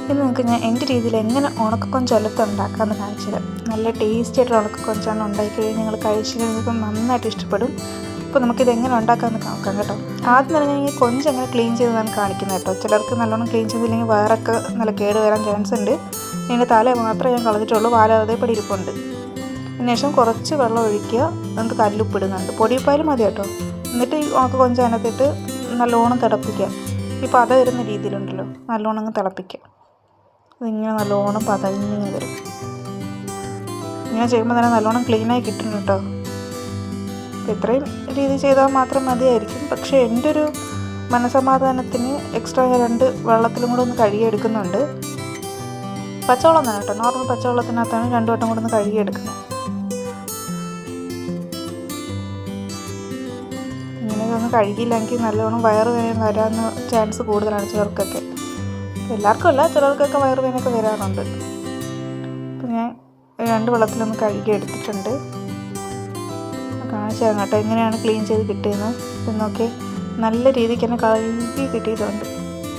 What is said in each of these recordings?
ഇന്ന് നിങ്ങൾക്ക് ഞാൻ എൻ്റെ രീതിയിൽ എങ്ങനെ ഉണക്കക്കൊഞ്ച് ഉണ്ടാക്കാമെന്ന് കാണിച്ചു തരാം. നല്ല ടേസ്റ്റി ആയിട്ടുള്ള ഉണക്കക്കൊഞ്ചാണ് ഉണ്ടാക്കി കഴിഞ്ഞാൽ നിങ്ങൾ കഴിച്ച് കഴിയുമ്പോൾ നന്നായിട്ട് ഇഷ്ടപ്പെടും. അപ്പോൾ നമുക്കിത് എങ്ങനെ ഉണ്ടാക്കാമെന്ന് നോക്കാം കേട്ടോ. ആദ്യം തന്നെ ഞാൻ ഈ കൊഞ്ച് എങ്ങനെ ക്ലീൻ ചെയ്തതാണ് കാണിക്കുന്നത് കേട്ടോ. ചിലർക്ക് നല്ലോണം ക്ലീൻ ചെയ്തില്ലെങ്കിൽ വയറൊക്കെ നല്ല കേട് വരാൻ ചാൻസ് ഉണ്ട്. ഇതിൻ്റെ തല മാത്രമേ ഞാൻ കളഞ്ഞിട്ടുള്ളൂ, അതേപടി ഇരിപ്പുണ്ട്. അതിനുശേഷം കുറച്ച് വെള്ളം ഒഴിക്കുക, എന്നിട്ട് കല്ലുപ്പ് ഇടുന്നുണ്ട്. പൊടിയുപ്പായാലും മതി കേട്ടോ. എന്നിട്ട് ഈ ഉണക്കക്കൊഞ്ച് അതിനകത്തിട്ട് നല്ലോണം തിളപ്പിക്കുക. ഇപ്പോൾ അത് വരുന്ന രീതിയിലുണ്ടല്ലോ, നല്ലോണം അങ്ങ് തിളപ്പിക്കുക. ഇതിങ്ങനെ നല്ലോണം പതഞ്ഞിങ്ങനെ വരും. ഇങ്ങനെ ചെയ്യുമ്പോൾ തന്നെ നല്ലോണം ക്ലീനായി കിട്ടുന്നു കേട്ടോ. അപ്പോൾ ഇത്രയും രീതി ചെയ്താൽ മാത്രം മതിയായിരിക്കും. പക്ഷേ എൻ്റെ ഒരു മനസമാധാനത്തിന് എക്സ്ട്രാ ഞാൻ 2 വെള്ളത്തിലും കൂടെ ഒന്ന് കഴുകിയെടുക്കുന്നുണ്ട്. പച്ചവെള്ളം തന്നെ കേട്ടോ, നോർമൽ പച്ചവെള്ളത്തിനകത്താണ് 2 വട്ടം കൂടെ ഒന്ന് കഴുകിയെടുക്കുന്നത്. ഇങ്ങനെയൊക്കെ ഒന്ന് കഴുകിയില്ലെങ്കിൽ നല്ലോണം വയറുവേദന വരാൻ ചാൻസ് കൂടുതലാണ് ചിലർക്കൊക്കെ. എല്ലാവർക്കും അല്ല, ചിലർക്കൊക്കെ വയറുവേദനയൊക്കെ വരാറുണ്ട്. അപ്പം ഞാൻ 2 വെള്ളത്തിലൊന്ന് കഴുകി എടുത്തിട്ടുണ്ട്. കാണിച്ചു തരാം കേട്ടോ എങ്ങനെയാണ് ക്ലീൻ ചെയ്ത് കിട്ടിയെന്ന്. എന്നൊക്കെ നല്ല രീതിക്ക് തന്നെ കഴുകി കിട്ടിയിട്ടുണ്ട്.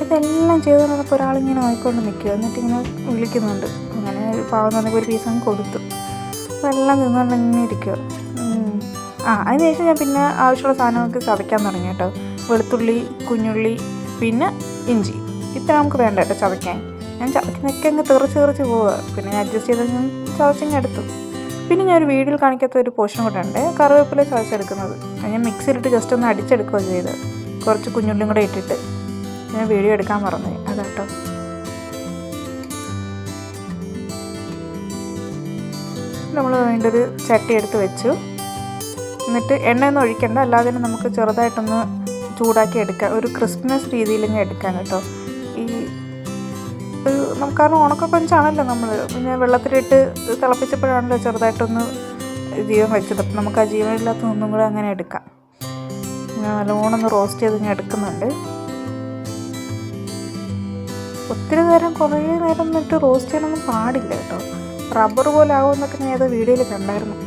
ഇതെല്ലാം ചെയ്ത് വന്നപ്പോൾ ഒരാളിങ്ങനെ നോക്കിക്കൊണ്ട് നിൽക്കുക, എന്നിട്ടിങ്ങനെ വിളിക്കുന്നുണ്ട്. അങ്ങനെ പാവം തന്നപ്പോൾ ഒരു പീസ് അങ്ങ് കൊടുത്തു. അപ്പോൾ എല്ലാം നിന്നുകൊണ്ട് ഇങ്ങനെ ഇരിക്കുക. അതിനുശേഷം ഞാൻ പിന്നെ ആവശ്യമുള്ള സാധനങ്ങൾക്ക് ചതയ്ക്കാൻ തുടങ്ങി കേട്ടോ. വെളുത്തുള്ളി, കുഞ്ഞുള്ളി, പിന്നെ ഇഞ്ചി. ഇത്ര നമുക്ക് വേണ്ട കേട്ടോ ചതയ്ക്കാൻ. ഞാൻ ചതയ്ക്കുന്നതൊക്കെ അങ്ങ് തെറിച്ച് പോവുക. പിന്നെ ഞാൻ അഡ്ജസ്റ്റ് ചെയ്ത് ഞാൻ ചതച്ചിങ്ങ് എടുത്തു. പിന്നെ ഞാൻ ഒരു വീഡിയോയിൽ കാണിക്കാത്ത ഒരു പോർഷൻ കൂടെ ഉണ്ട്, കറിവേപ്പില ചതച്ചെടുക്കുന്നത്. ഞാൻ മിക്സിയിലിട്ട് ജസ്റ്റ് ഒന്ന് അടിച്ചെടുക്കുക ചെയ്ത്, കുറച്ച് കുഞ്ഞുള്ളിയും കൂടെ ഇട്ടിട്ട്. ഞാൻ വീഡിയോ എടുക്കാൻ മറന്നു അതാട്ടോ. നമ്മൾ അതിൻ്റെ ഒരു ചട്ടി എടുത്ത് വെച്ചു. എന്നിട്ട് എണ്ണയൊന്നും ഒഴിക്കണ്ട, അല്ലാതെ തന്നെ നമുക്ക് ചെറുതായിട്ടൊന്ന് ചൂടാക്കി എടുക്കാം. ഒരു ക്രിസ്പിനെസ് രീതിയിലിങ്ങനെ എടുക്കാൻ കേട്ടോ. ഈ ഒരു കാരണം ഉണക്കക്കൊഞ്ചാണല്ലോ നമ്മൾ പിന്നെ വെള്ളത്തിലിട്ട് തിളപ്പിച്ചപ്പോഴാണല്ലോ ചെറുതായിട്ടൊന്ന് ജീവൻ വെച്ചത്. അപ്പം നമുക്ക് ആ ജീവനില്ലാത്ത ഒന്നും കൂടെ അങ്ങനെ എടുക്കാം. ഞാൻ നല്ലോണം ഒന്ന് റോസ്റ്റ് ചെയ്ത് ഞാൻ എടുക്കുന്നുണ്ട്. ഒത്തിരി നേരം കുറേ നേരം എന്നിട്ട് റോസ്റ്റ് ചെയ്യാനൊന്നും പാടില്ല കേട്ടോ. റബ്ബർ പോലെ ആകുമെന്നൊക്കെ ഞാൻ ഏതോ വീഡിയോയിൽ കണ്ടായിരുന്നു.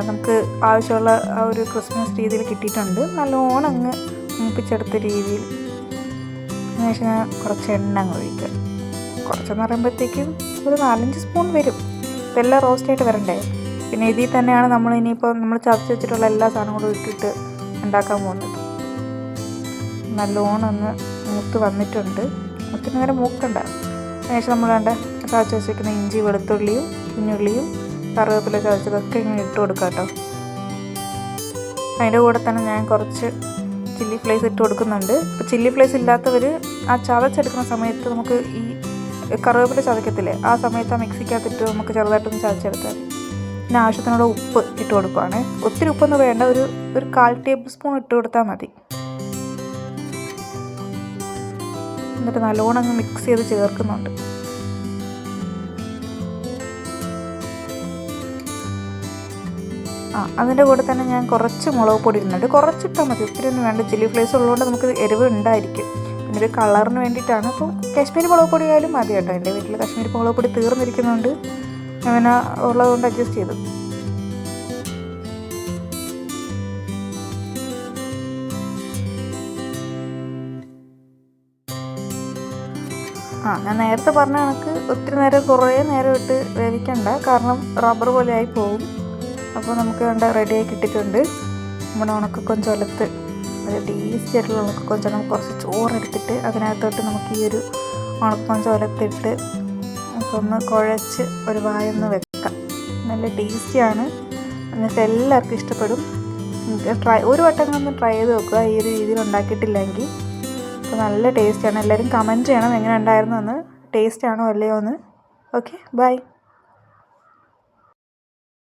നമുക്ക് ആവശ്യമുള്ള ആ ഒരു ക്രിസ്മസ് രീതിയിൽ കിട്ടിയിട്ടുണ്ട്. നല്ലോണം അങ്ങ് മൂപ്പിച്ചെടുത്ത രീതിയിൽ. അതിനുശേഷം ഞാൻ കുറച്ച് എണ്ണ അങ്ങ് ഒഴിക്കുക. കുറച്ചെന്ന് പറയുമ്പോഴത്തേക്കും ഒരു 4-5 സ്പൂൺ വരും. ഇതെല്ലാം റോസ്റ്റായിട്ട് വരണ്ടേ. പിന്നെ ഇതിൽ തന്നെയാണ് നമ്മൾ ഇനിയിപ്പോൾ നമ്മൾ ചതച്ച് വെച്ചിട്ടുള്ള എല്ലാ സാധനങ്ങളും ഇട്ടിട്ട് ഉണ്ടാക്കാൻ പോകുന്നത്. നല്ലോണം ഒന്ന് മൂത്ത് വന്നിട്ടുണ്ട്. ഒത്തിരി നേരം മൂക്കണ്ട. അതിനുശേഷം നമ്മൾ ചതച്ച് വെച്ചിരിക്കുന്ന ഇഞ്ചി, വെളുത്തുള്ളിയും കുഞ്ഞുള്ളിയും കറിവേപ്പില ചതച്ചതൊക്കെ ഇങ്ങനെ ഇട്ട് കൊടുക്കാം കേട്ടോ. അതിൻ്റെ കൂടെ തന്നെ ഞാൻ കുറച്ച് ചില്ലി ഫ്ലേക്സ് ഇട്ട് കൊടുക്കുന്നുണ്ട്. ഇപ്പോൾ ചില്ലി ഫ്ലേക്സ് ഇല്ലാത്തവർ ആ ചതച്ചെടുക്കുന്ന സമയത്ത് നമുക്ക് ഈ കറിവേപ്പില ചതക്കത്തില്ലേ, ആ സമയത്ത് ആ മിക്സിക്കകത്തിട്ട് നമുക്ക് ചെറുതായിട്ടൊന്ന് ചതച്ചെടുത്താൽ. പിന്നെ ആവശ്യത്തിനുള്ള ഉപ്പ് ഇട്ട് കൊടുക്കുവാണ്. ഒത്തിരി ഉപ്പൊന്നും വേണ്ട, ഒരു 1/4 ടേബിൾ സ്പൂൺ ഇട്ട് കൊടുത്താൽ മതി. എന്നിട്ട് നല്ലോണം അങ്ങ് മിക്സ് ചെയ്ത് ചേർക്കുന്നുണ്ട്. അതിൻ്റെ കൂടെ തന്നെ ഞാൻ കുറച്ച് മുളക് പൊടി ഇടുന്നുണ്ട്. കുറച്ചിട്ടാൽ മതി, ഒത്തിരി ഒന്നും വേണ്ട. ചില്ലി ഫ്ലേക്സ് ഉള്ളതുകൊണ്ട് നമുക്ക് എരിവ് ഉണ്ടായിരിക്കും. പിന്നെ ഒരു കളറിന് വേണ്ടിയിട്ടാണ്. അപ്പം കാശ്മീരി മുളക് പൊടി ആയാലും മതി കേട്ടോ. എൻ്റെ വീട്ടിൽ കാശ്മീരി മുളക് പൊടി തീർന്നിരിക്കുന്നതുകൊണ്ട് അങ്ങനെ ഉള്ളതുകൊണ്ട് അഡ്ജസ്റ്റ് ചെയ്തു. ഞാൻ നേരത്തെ പറഞ്ഞ കണക്ക് ഒത്തിരി നേരം കുറേ നേരം ഇട്ട് വേവിക്കണ്ട, കാരണം റബ്ബർ പോലെ ആയി പോകും. അപ്പോൾ നമുക്ക് റെഡിയായി കിട്ടിയിട്ടുണ്ട് നമ്മുടെ ഉണക്കക്കൊഞ്ച്. ഒരു ടേസ്റ്റി ആയിട്ടുള്ള ഉണക്കക്കൊഞ്ച്. നമുക്ക് കുറച്ച് ചോറെടുത്തിട്ട് അതിനകത്തോട്ട് നമുക്ക് ഈ ഒരു ഉണക്കക്കൊഞ്ച് ഇട്ട് ഒന്ന് കുഴച്ച് ഒരു വായൊന്ന് വെക്കാം. നല്ല ടേസ്റ്റിയാണ്. നിങ്ങൾക്ക് എല്ലാവർക്കും ഇഷ്ടപ്പെടും. ഒരു വട്ടം ഒന്ന് ട്രൈ ചെയ്ത് നോക്കുക ഈ ഒരു രീതിയിൽ ഉണ്ടാക്കിയിട്ടില്ലെങ്കിൽ. അപ്പോൾ നല്ല ടേസ്റ്റിയാണ്. എല്ലാവരും കമൻറ്റ് ചെയ്യണം എങ്ങനെ ഉണ്ടായിരുന്നു എന്ന്, ടേസ്റ്റ് ആണോ അല്ലയോ എന്ന്. Okay, by.